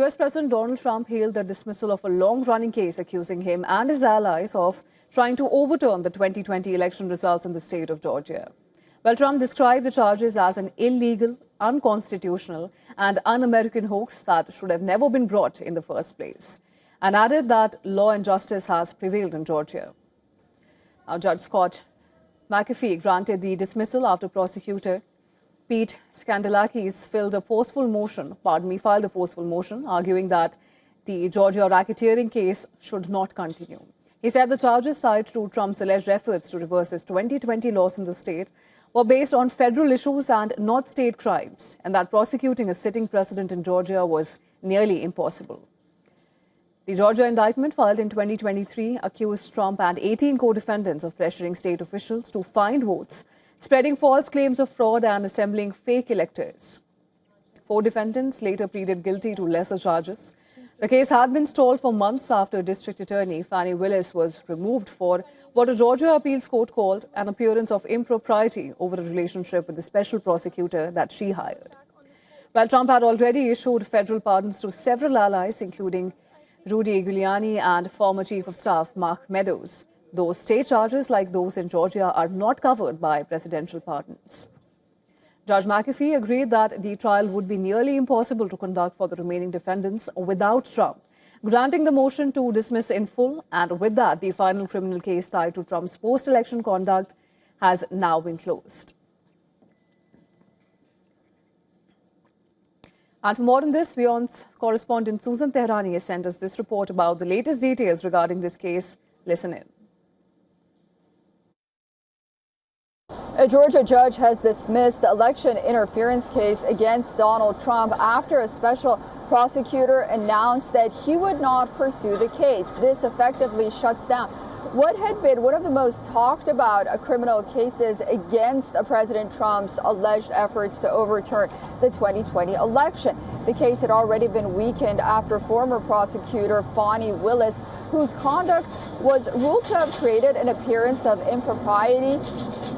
US President Donald Trump hailed the dismissal of a long-running case accusing him and his allies of trying to overturn the 2020 election results in the state of Georgia. Well, Trump described the charges as an illegal, unconstitutional, and un-American hoax that should have never been brought in the first place, and added that law and justice has prevailed in Georgia. Now, Judge Scott McAfee granted the dismissal after prosecutor Pete Skandalakis filed a forceful motion, arguing that the Georgia racketeering case should not continue. He said the charges tied to Trump's alleged efforts to reverse his 2020 loss in the state were based on federal issues and not state crimes, and that prosecuting a sitting president in Georgia was nearly impossible. The Georgia indictment filed in 2023 accused Trump and 18 co-defendants of pressuring state officials to find votes, spreading false claims of fraud and assembling fake electors. 4 defendants later pleaded guilty to lesser charges. The case had been stalled for months after District Attorney Fani Willis was removed for what a Georgia appeals court called an appearance of impropriety over a relationship with the special prosecutor that she hired. While Trump had already issued federal pardons to several allies, including Rudy Giuliani and former Chief of Staff Mark Meadows, those state charges, like those in Georgia, are not covered by presidential pardons. Judge McAfee agreed that the trial would be nearly impossible to conduct for the remaining defendants without Trump, granting the motion to dismiss in full, and with that, the final criminal case tied to Trump's post-election conduct has now been closed. And for more on this, WION's correspondent Susan Tehrani has sent us this report about the latest details regarding this case. Listen in. A Georgia judge has dismissed the election interference case against Donald Trump after a special prosecutor announced that he would not pursue the case. This effectively shuts down what had been one of the most talked about criminal cases against President Trump's alleged efforts to overturn the 2020 election. The case had already been weakened after former prosecutor Fani Willis, whose conduct was ruled to have created an appearance of impropriety.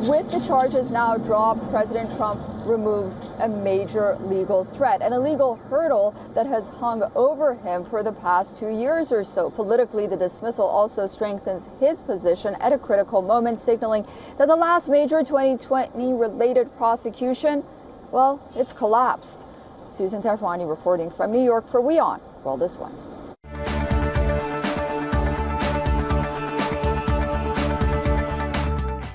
With the charges now dropped, President Trump removes a major legal threat, an illegal hurdle that has hung over him for the past 2 years or so. Politically, the dismissal also strengthens his position at a critical moment, signaling that the last major 2020-related prosecution, well, it's collapsed. Susan Tehrani reporting from New York for WION World is One.